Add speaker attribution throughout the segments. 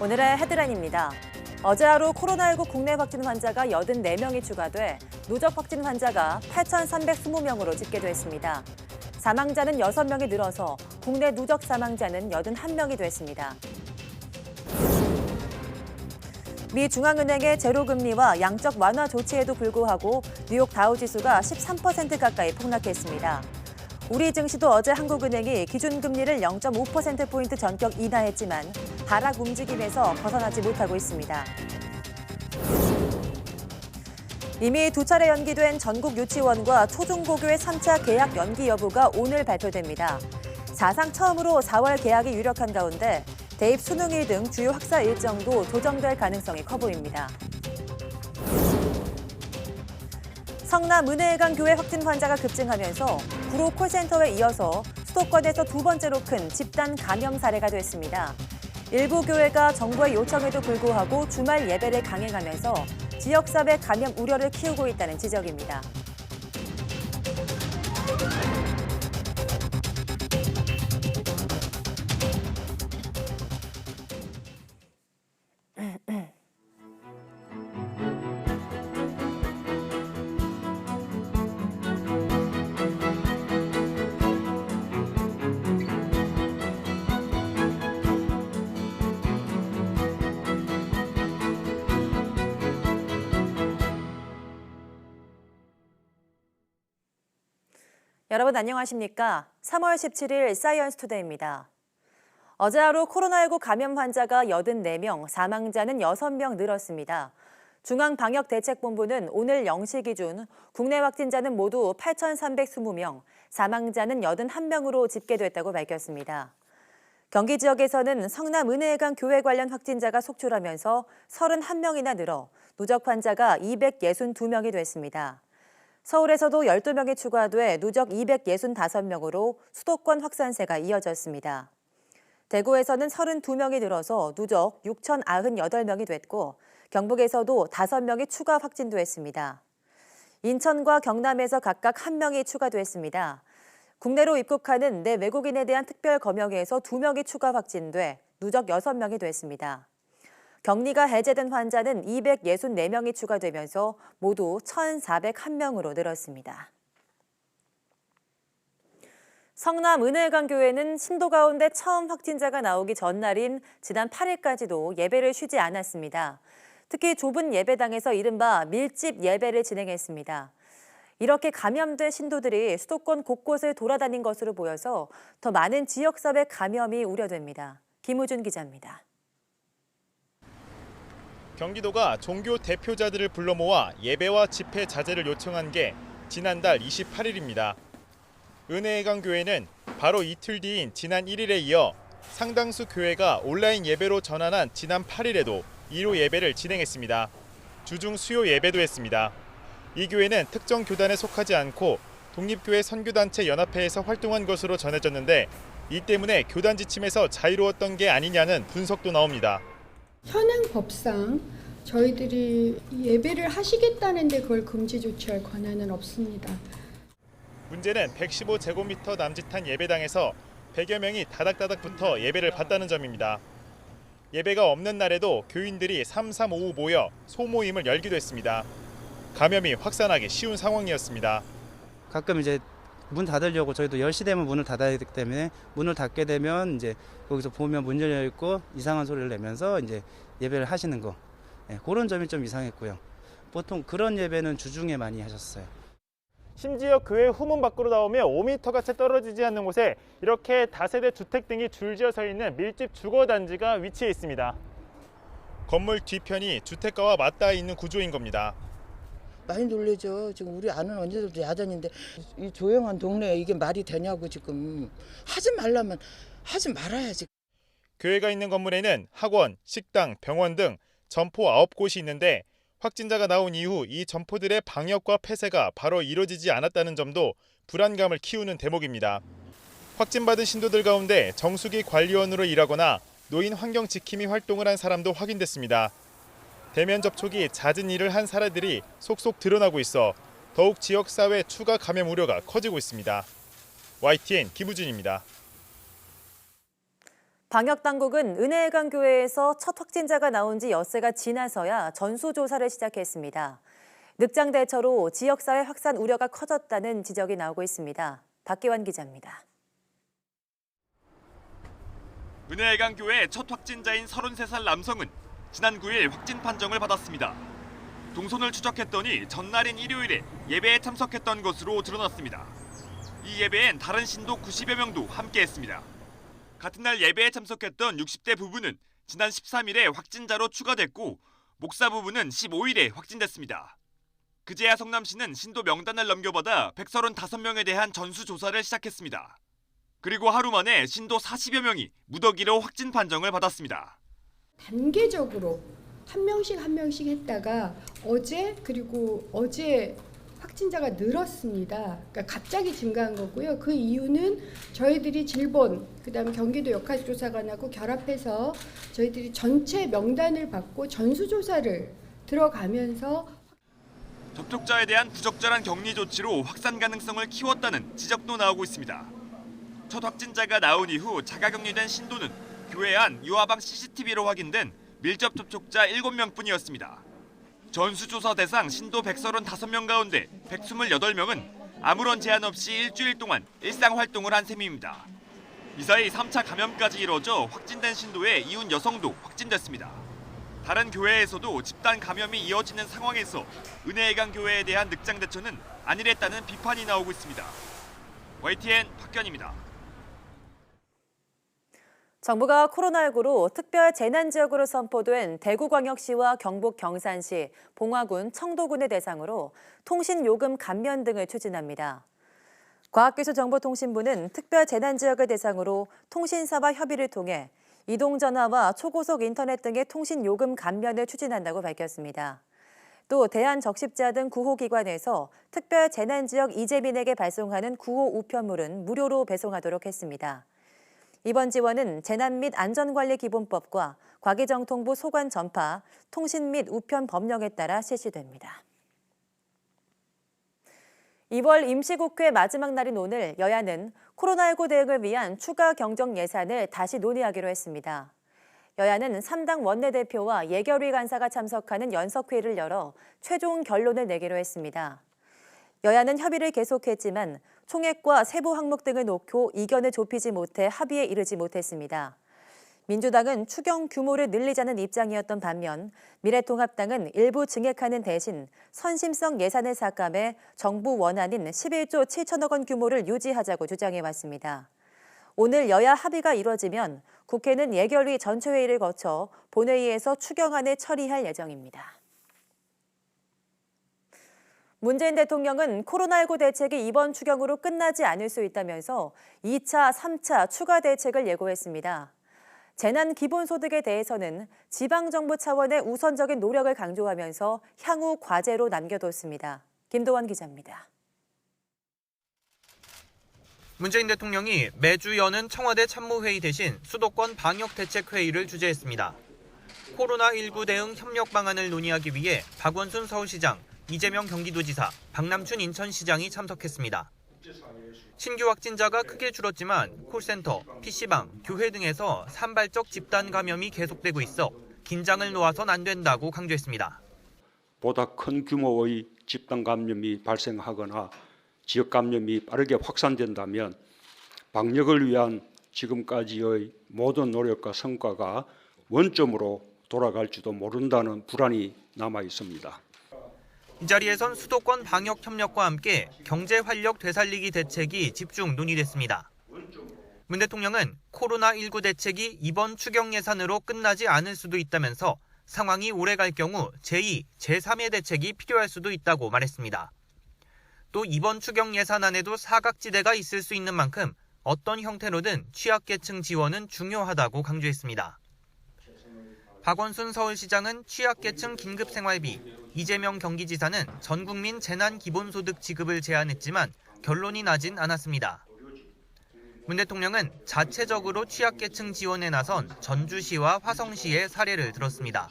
Speaker 1: 오늘의 헤드라인입니다. 어제 하루 코로나19 국내 확진 환자가 84명이 추가돼 누적 확진 환자가 8,320명으로 집계됐습니다. 사망자는 6명이 늘어서 국내 누적 사망자는 81명이 됐습니다. 미 중앙은행의 제로금리와 양적 완화 조치에도 불구하고 뉴욕 다우지수가 13% 가까이 폭락했습니다. 우리 증시도 어제 한국은행이 기준금리를 0.5%포인트 전격 인하했지만 하락 움직임에서 벗어나지 못하고 있습니다. 이미 2차례 연기된 전국 유치원과 초중고교의 3차 개학 연기 여부가 오늘 발표됩니다. 사상 처음으로 4월 개학이 유력한 가운데 대입 수능일 등 주요 학사 일정도 조정될 가능성이 커 보입니다. 성남 은혜회관 교회 확진 환자가 급증하면서 구로 콜센터에 이어서 수도권에서 두 번째로 큰 집단 감염 사례가 됐습니다. 일부 교회가 정부의 요청에도 불구하고 주말 예배를 강행하면서 지역사회 감염 우려를 키우고 있다는 지적입니다. 여러분 안녕하십니까? 3월 17일 사이언스 투데이입니다. 어제 하루 코로나19 감염 환자가 84명, 사망자는 6명 늘었습니다. 중앙방역대책본부는 오늘 0시 기준 국내 확진자는 모두 8,320명, 사망자는 81명으로 집계됐다고 밝혔습니다. 경기 지역에서는 성남 은혜회관 교회 관련 확진자가 속출하면서 31명이나 늘어 누적 환자가 262명이 됐습니다. 서울에서도 12명이 추가돼 누적 265명으로 수도권 확산세가 이어졌습니다. 대구에서는 32명이 늘어서 누적 6,098명이 됐고 경북에서도 5명이 추가 확진됐습니다. 인천과 경남에서 각각 1명이 추가됐습니다. 국내로 입국하는 내 외국인에 대한 특별 검역에서 2명이 추가 확진돼 누적 6명이 됐습니다. 격리가 해제된 환자는 264명이 추가되면서 모두 1,401명으로 늘었습니다. 성남 은혜회관 교회는 신도 가운데 처음 확진자가 나오기 전날인 지난 8일까지도 예배를 쉬지 않았습니다. 특히 좁은 예배당에서 이른바 밀집 예배를 진행했습니다. 이렇게 감염된 신도들이 수도권 곳곳을 돌아다닌 것으로 보여서 더 많은 지역사회 감염이 우려됩니다. 김우준 기자입니다.
Speaker 2: 경기도가 종교 대표자들을 불러 모아 예배와 집회 자제를 요청한 게 지난달 28일입니다. 은혜회관 교회는 바로 이틀 뒤인 지난 1일에 이어 상당수 교회가 온라인 예배로 전환한 지난 8일에도 2로 예배를 진행했습니다. 주중 수요 예배도 했습니다. 이 교회는 특정 교단에 속하지 않고 독립교회 선교단체 연합회에서 활동한 것으로 전해졌는데 이 때문에 교단 지침에서 자유로웠던 게 아니냐는 분석도 나옵니다.
Speaker 3: 현행 법상 저희들이 예배를 하시겠다는데 그걸 금지 조치할 권한은 없습니다.
Speaker 2: 문제는 115제곱미터 남짓한 예배당에서 100여 명이 다닥다닥 붙어 예배를 받다는 점입니다. 예배가 없는 날에도 교인들이 3-3-5 모여 소모임을 열기도 했습니다. 감염이 확산하기 쉬운 상황이었습니다.
Speaker 4: 가끔 이제 문 닫으려고 저희도 10시 되면 문을 닫아야 되기 때문에 문을 닫게 되면 이제 거기서 보면 문 열려 있고 이상한 소리를 내면서 이제 예배를 하시는 거. 그런 점이 좀 이상했고요. 보통 그런 예배는 주중에 많이 하셨어요.
Speaker 2: 심지어 교회 후문 밖으로 나오면 5m가 채 떨어지지 않는 곳에 이렇게 다세대 주택 등이 줄지어 서 있는 밀집 주거단지가 위치해 있습니다. 건물 뒤편이 주택가와 맞닿아 있는 구조인 겁니다.
Speaker 5: 많이 놀래죠. 지금 우리 아는 언니들도 야단인데 이 조용한 동네에 이게 말이 되냐고 지금. 하지 말라면 하지 말아야지.
Speaker 2: 교회가 있는 건물에는 학원, 식당, 병원 등 점포 9곳이 있는데 확진자가 나온 이후 이 점포들의 방역과 폐쇄가 바로 이루어지지 않았다는 점도 불안감을 키우는 대목입니다. 확진받은 신도들 가운데 정수기 관리원으로 일하거나 노인 환경 지킴이 활동을 한 사람도 확인됐습니다. 대면 접촉이 잦은 일을 한 사례들이 속속 드러나고 있어 더욱 지역사회 추가 감염 우려가 커지고 있습니다. YTN 김우준입니다.
Speaker 1: 방역당국은 은혜회관교회에서 첫 확진자가 나온 지 엿새가 지나서야 전수조사를 시작했습니다. 늑장 대처로 지역사회 확산 우려가 커졌다는 지적이 나오고 있습니다. 박기환 기자입니다.
Speaker 2: 은혜회관교회 첫 확진자인 33살 남성은 지난 9일 확진 판정을 받았습니다. 동선을 추적했더니 전날인 일요일에 예배에 참석했던 것으로 드러났습니다. 이 예배엔 다른 신도 90여 명도 함께했습니다. 같은 날 예배에 참석했던 60대 부부는 지난 13일에 확진자로 추가됐고 목사 부부는 15일에 확진됐습니다. 그제야 성남시는 신도 명단을 넘겨받아 135명에 대한 전수조사를 시작했습니다. 그리고 하루 만에 신도 40여 명이 무더기로 확진 판정을 받았습니다.
Speaker 3: 단계적으로 한 명씩 했다가 어제 확진자가 늘었습니다. 그러니까 갑자기 증가한 거고요. 그 이유는 저희들이 질본, 그다음에 경기도 역학조사관하고 결합해서 저희들이 전체 명단을 받고 전수조사를 들어가면서
Speaker 2: 접촉자에 대한 부적절한 격리 조치로 확산 가능성을 키웠다는 지적도 나오고 있습니다. 첫 확진자가 나온 이후 자가격리된 신도는 교회 안 유아방 CCTV로 확인된 밀접 접촉자 7명뿐이었습니다. 전수조사 대상 신도 135명 가운데 128명은 아무런 제한 없이 일주일 동안 일상활동을 한 셈입니다. 이 사이 3차 감염까지 이뤄져 확진된 신도의 이혼 여성도 확진됐습니다. 다른 교회에서도 집단 감염이 이어지는 상황에서 은혜회관교회에 대한 늑장 대처는 안일했다는 비판이 나오고 있습니다. YTN 박견입니다.
Speaker 1: 정부가 코로나19로 특별 재난지역으로 선포된 대구광역시와 경북 경산시, 봉화군, 청도군을 대상으로 통신요금 감면 등을 추진합니다. 과학기술정보통신부는 특별 재난지역을 대상으로 통신사와 협의를 통해 이동전화와 초고속 인터넷 등의 통신요금 감면을 추진한다고 밝혔습니다. 또 대한적십자 등 구호기관에서 특별 재난지역 이재민에게 발송하는 구호 우편물은 무료로 배송하도록 했습니다. 이번 지원은 재난 및 안전관리기본법과 과기정통부 소관 전파, 통신 및 우편 법령에 따라 실시됩니다. 2월 임시국회 마지막 날인 오늘 여야는 코로나19 대응을 위한 추가 경정 예산을 다시 논의하기로 했습니다. 여야는 3당 원내대표와 예결위 간사가 참석하는 연석회의를 열어 최종 결론을 내기로 했습니다. 여야는 협의를 계속했지만 총액과 세부 항목 등을 놓고 이견을 좁히지 못해 합의에 이르지 못했습니다. 민주당은 추경 규모를 늘리자는 입장이었던 반면 미래통합당은 일부 증액하는 대신 선심성 예산을 삭감해 정부 원안인 11조 7천억 원 규모를 유지하자고 주장해왔습니다. 오늘 여야 합의가 이뤄지면 국회는 예결위 전체회의를 거쳐 본회의에서 추경안을 처리할 예정입니다. 문재인 대통령은 코로나19 대책이 이번 추경으로 끝나지 않을 수 있다면서 2차, 3차 추가 대책을 예고했습니다. 재난 기본소득에 대해서는 지방정부 차원의 우선적인 노력을 강조하면서 향후 과제로 남겨뒀습니다. 김도원 기자입니다.
Speaker 6: 문재인 대통령이 매주 여는 청와대 참모회의 대신 수도권 방역대책회의를 주재했습니다. 코로나19 대응 협력 방안을 논의하기 위해 박원순 서울시장, 이재명 경기도지사, 박남춘 인천시장이 참석했습니다. 신규 확진자가 크게 줄었지만 콜센터, PC방, 교회 등에서 산발적 집단 감염이 계속되고 있어 긴장을 놓아선 안 된다고 강조했습니다.
Speaker 7: 보다 큰 규모의 집단 감염이 발생하거나 지역 감염이 빠르게 확산된다면 방역을 위한 지금까지의 모든 노력과 성과가 원점으로 돌아갈지도 모른다는 불안이 남아 있습니다.
Speaker 6: 이 자리에선 수도권 방역 협력과 함께 경제 활력 되살리기 대책이 집중 논의됐습니다. 문 대통령은 코로나19 대책이 이번 추경 예산으로 끝나지 않을 수도 있다면서 상황이 오래 갈 경우 제2, 제3의 대책이 필요할 수도 있다고 말했습니다. 또 이번 추경 예산안에도 사각지대가 있을 수 있는 만큼 어떤 형태로든 취약계층 지원은 중요하다고 강조했습니다. 박원순 서울시장은 취약계층 긴급생활비, 이재명 경기지사는 전국민 재난기본소득 지급을 제안했지만 결론이 나진 않았습니다. 문 대통령은 자체적으로 취약계층 지원에 나선 전주시와 화성시의 사례를 들었습니다.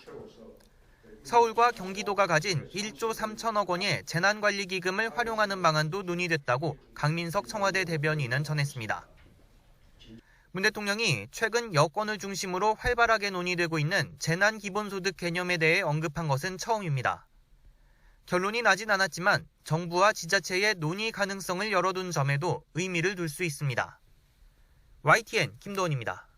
Speaker 6: 서울과 경기도가 가진 1조 3천억 원의 재난관리기금을 활용하는 방안도 논의됐다고 강민석 청와대 대변인은 전했습니다. 문 대통령이 최근 여권을 중심으로 활발하게 논의되고 있는 재난기본소득 개념에 대해 언급한 것은 처음입니다. 결론이 나진 않았지만 정부와 지자체의 논의 가능성을 열어둔 점에도 의미를 둘 수 있습니다. YTN 김도원입니다.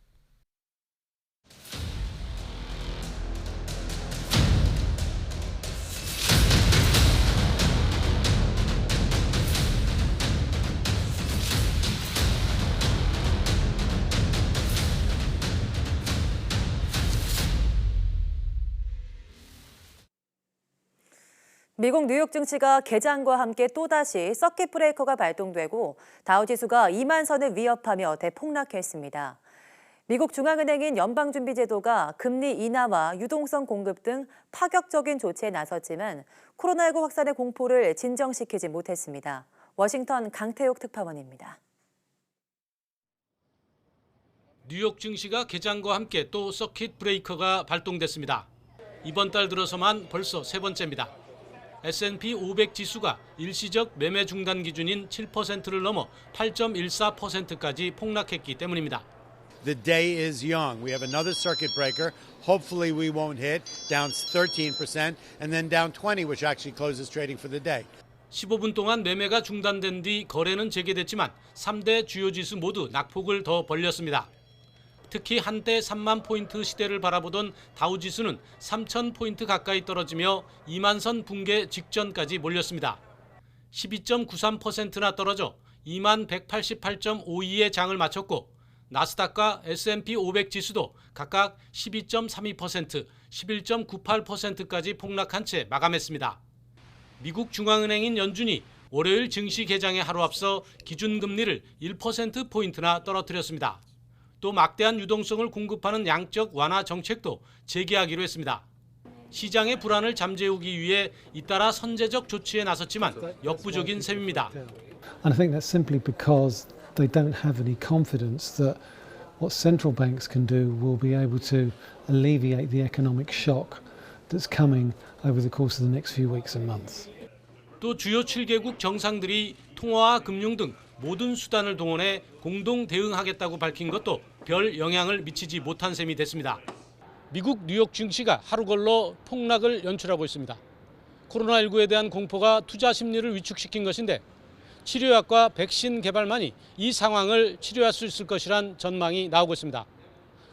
Speaker 1: 미국 뉴욕 증시가 개장과 함께 또다시 서킷 브레이커가 발동되고 다우지수가 2만 선을 위협하며 대폭락했습니다. 미국 중앙은행인 연방준비제도가 금리 인하와 유동성 공급 등 파격적인 조치에 나섰지만 코로나19 확산의 공포를 진정시키지 못했습니다. 워싱턴 강태욱 특파원입니다.
Speaker 8: 뉴욕 증시가 개장과 함께 또 서킷 브레이커가 발동됐습니다. 이번 달 들어서만 벌써 세 번째입니다. S&P 500 지수가 일시적 매매 중단 기준인 7%를 넘어 8.14%까지 폭락했기 때문입니다.
Speaker 9: The day is young. We have another circuit breaker. Hopefully we won't hit down 13% and then down 20, which actually closes trading for the day.
Speaker 8: 15분 동안 매매가 중단된 뒤 거래는 재개됐지만 3대 주요 지수 모두 낙폭을 더 벌렸습니다. 특히 한때 3만 포인트 시대를 바라보던 다우지수는 3,000포인트 가까이 떨어지며 2만 선 붕괴 직전까지 몰렸습니다. 12.93%나 떨어져 2만 188.52의 장을 마쳤고 나스닥과 S&P 500 지수도 각각 12.32%, 11.98%까지 폭락한 채 마감했습니다. 미국 중앙은행인 연준이 월요일 증시 개장에 하루 앞서 기준금리를 1%포인트나 떨어뜨렸습니다. 또 막대한 유동성을 공급하는 양적 완화 정책도 재개하기로 했습니다. 시장의 불안을 잠재우기 위해 잇따라 선제적 조치에 나섰지만 역부족인 셈입니다.
Speaker 10: And I think that's simply because they don't have any confidence that what central banks can do will be able to alleviate the economic shock that's coming over the course of the next few weeks and months.
Speaker 8: 또 주요 7개국 정상들이 통화와 금융 등 모든 수단을 동원해 공동 대응하겠다고 밝힌 것도 별 영향을 미치지 못한 셈이 됐습니다. 미국 뉴욕 증시가 하루 걸러 폭락을 연출하고 있습니다. 코로나19에 대한 공포가 투자 심리를 위축시킨 것인데 치료약과 백신 개발만이 이 상황을 치료할 수 있을 것이란 전망이 나오고 있습니다.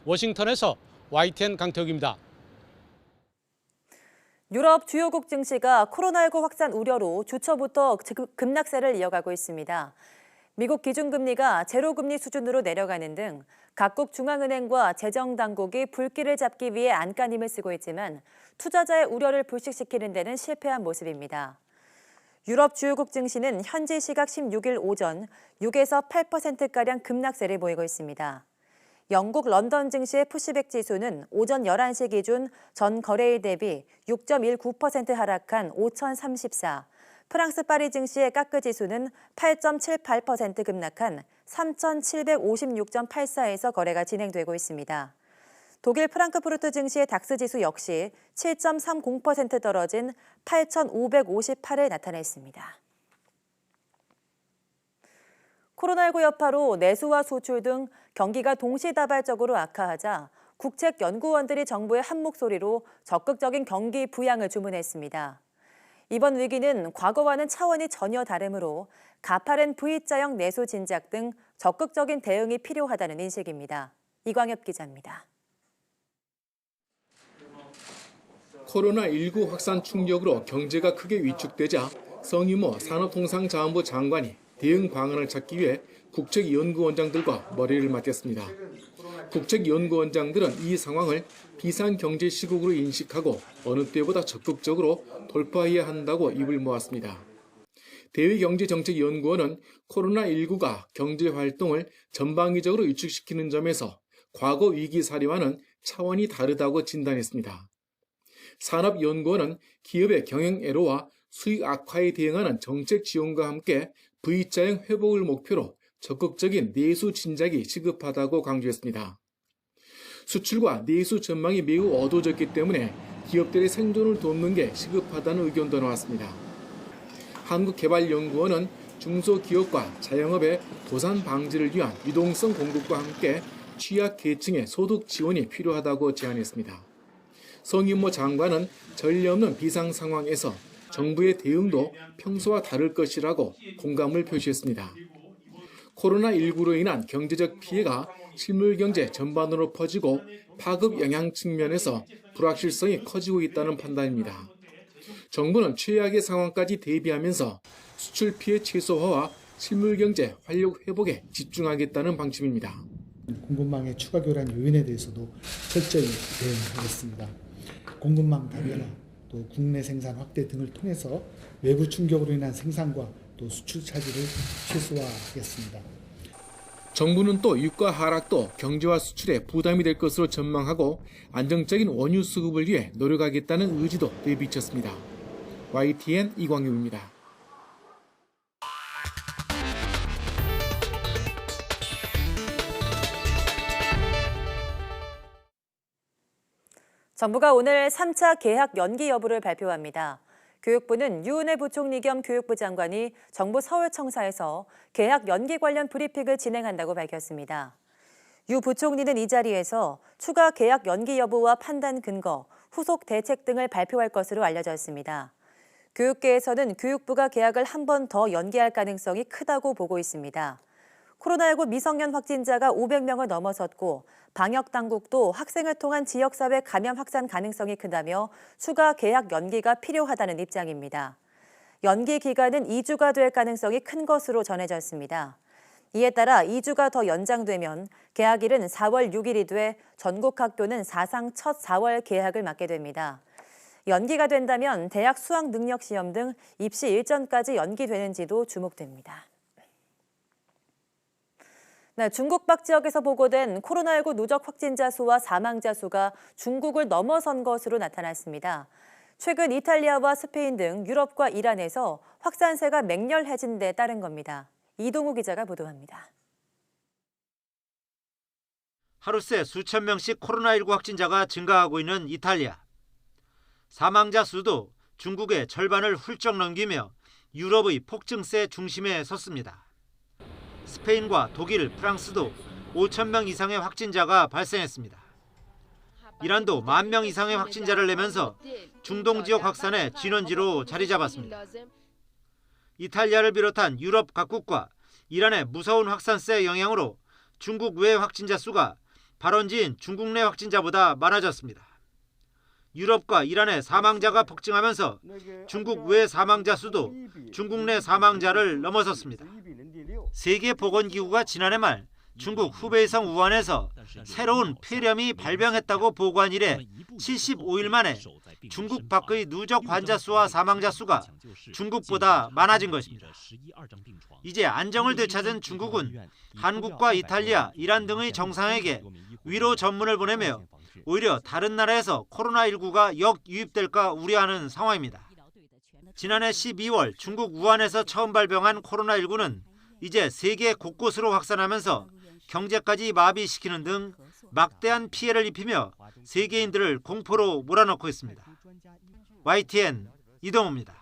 Speaker 8: 워싱턴에서 YTN 강태욱입니다.
Speaker 1: 유럽 주요국 증시가 코로나19 확산 우려로 주초부터 급락세를 이어가고 있습니다. 미국 기준금리가 제로금리 수준으로 내려가는 등 각국 중앙은행과 재정당국이 불길을 잡기 위해 안간힘을 쓰고 있지만 투자자의 우려를 불식시키는 데는 실패한 모습입니다. 유럽 주요국 증시는 현지 시각 16일 오전 6에서 8%가량 급락세를 보이고 있습니다. 영국 런던 증시의 푸시백 지수는 오전 11시 기준 전 거래일 대비 6.19% 하락한 5,034, 프랑스 파리 증시의 까크 지수는 8.78% 급락한 3,756.84에서 거래가 진행되고 있습니다. 독일 프랑크푸르트 증시의 닥스 지수 역시 7.30% 떨어진 8,558을 나타냈습니다. 코로나19 여파로 내수와 수출 등 경기가 동시다발적으로 악화하자 국책연구원들이 정부의 한 목소리로 적극적인 경기 부양을 주문했습니다. 이번 위기는 과거와는 차원이 전혀 다르므로 가파른 V자형 내수 진작 등 적극적인 대응이 필요하다는 인식입니다. 이광엽 기자입니다.
Speaker 11: 코로나19 확산 충격으로 경제가 크게 위축되자 성유모 산업통상자원부 장관이 대응 방안을 찾기 위해 국책연구원장들과 머리를 맞댔습니다. 국책연구원장들은 이 상황을 비상경제시국으로 인식하고 어느 때보다 적극적으로 돌파해야 한다고 입을 모았습니다. 대외경제정책연구원은 코로나19가 경제활동을 전방위적으로 위축시키는 점에서 과거 위기 사례와는 차원이 다르다고 진단했습니다. 산업연구원은 기업의 경영애로와 수익 악화에 대응하는 정책 지원과 함께 V자형 회복을 목표로 적극적인 내수 진작이 시급하다고 강조했습니다. 수출과 내수 전망이 매우 어두워졌기 때문에 기업들의 생존을 돕는 게 시급하다는 의견도 나왔습니다. 한국개발연구원은 중소기업과 자영업의 도산 방지를 위한 유동성 공급과 함께 취약계층의 소득 지원이 필요하다고 제안했습니다. 성인모 장관은 전례 없는 비상 상황에서 정부의 대응도 평소와 다를 것이라고 공감을 표시했습니다. 코로나19로 인한 경제적 피해가 실물경제 전반으로 퍼지고 파급 영향 측면에서 불확실성이 커지고 있다는 판단입니다. 정부는 최악의 상황까지 대비하면서 수출 피해 최소화와 실물경제 활력 회복에 집중하겠다는 방침입니다.
Speaker 12: 공급망의 추가 교란 요인에 대해서도 철저히 대응하겠습니다. 공급망 다변화, 또 국내 생산 확대 등을 통해서 외부 충격으로 인한 생산과 또 수출 차질을 최소화하겠습니다.
Speaker 11: 정부는 또 유가 하락도 경제와 수출에 부담이 될 것으로 전망하고 안정적인 원유 수급을 위해 노력하겠다는 의지도 내비쳤습니다. YTN 이광용입니다.
Speaker 1: 정부가 오늘 3차 개학 연기 여부를 발표합니다. 교육부는 유은혜 부총리 겸 교육부 장관이 정부 서울청사에서 개학 연기 관련 브리핑을 진행한다고 밝혔습니다. 유 부총리는 이 자리에서 추가 개학 연기 여부와 판단 근거, 후속 대책 등을 발표할 것으로 알려져 있습니다. 교육계에서는 교육부가 개학을 한 번 더 연기할 가능성이 크다고 보고 있습니다. 코로나19 미성년 확진자가 500명을 넘어섰고 방역당국도 학생을 통한 지역사회 감염 확산 가능성이 크다며 추가 개학 연기가 필요하다는 입장입니다. 연기 기간은 2주가 될 가능성이 큰 것으로 전해졌습니다. 이에 따라 2주가 더 연장되면 개학일은 4월 6일이 돼 전국 학교는 사상 첫 4월 개학을 맞게 됩니다. 연기가 된다면 대학 수학능력시험 등 입시 일정까지 연기되는지도 주목됩니다. 네, 중국 밖 지역에서 보고된 코로나19 누적 확진자 수와 사망자 수가 중국을 넘어선 것으로 나타났습니다. 최근 이탈리아와 스페인 등 유럽과 이란에서 확산세가 맹렬해진 데 따른 겁니다. 이동우 기자가 보도합니다.
Speaker 13: 하루 새 수천 명씩 코로나19 확진자가 증가하고 있는 이탈리아. 사망자 수도 중국의 절반을 훌쩍 넘기며 유럽의 폭증세 중심에 섰습니다. 스페인과 독일, 프랑스도 5천 명 이상의 확진자가 발생했습니다. 이란도 1만 명 이상의 확진자를 내면서 중동 지역 확산의 진원지로 자리 잡았습니다. 이탈리아를 비롯한 유럽 각국과 이란의 무서운 확산세의 영향으로 중국 외 확진자 수가 발원지인 중국 내 확진자보다 많아졌습니다. 유럽과 이란의 사망자가 폭증하면서 중국 외 사망자 수도 중국 내 사망자를 넘어섰습니다. 세계보건기구가 지난해 말 중국 후베이성 우한에서 새로운 폐렴이 발병했다고 보고한 이래 75일 만에 중국 밖의 누적 환자 수와 사망자 수가 중국보다 많아진 것입니다. 이제 안정을 되찾은 중국은 한국과 이탈리아, 이란 등의 정상에게 위로 전문을 보내며 오히려 다른 나라에서 코로나19가 역유입될까 우려하는 상황입니다. 지난해 12월 중국 우한에서 처음 발병한 코로나19는 이제 세계 곳곳으로 확산하면서 경제까지 마비시키는 등 막대한 피해를 입히며 세계인들을 공포로 몰아넣고 있습니다. YTN 이동우입니다.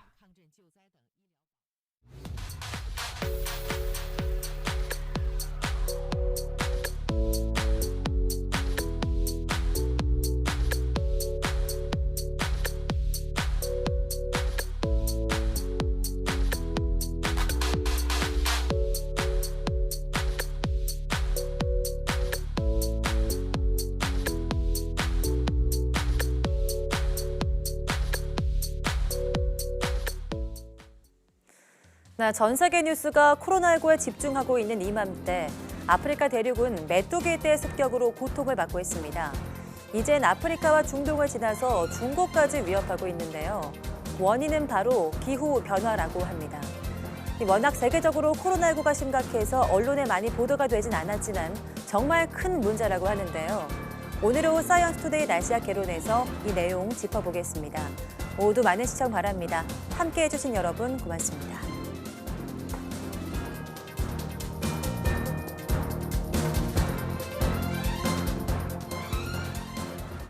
Speaker 1: 전 세계 뉴스가 코로나19에 집중하고 있는 이맘때 아프리카 대륙은 메뚜기 떼 습격으로 고통을 받고 있습니다. 이젠 아프리카와 중동을 지나서 중국까지 위협하고 있는데요. 원인은 바로 기후 변화라고 합니다. 워낙 세계적으로 코로나19가 심각해서 언론에 많이 보도가 되진 않았지만 정말 큰 문제라고 하는데요. 오늘 오후 사이언스 투데이 날씨와 개론에서 이 내용 짚어보겠습니다. 모두 많은 시청 바랍니다. 함께해 주신 여러분 고맙습니다.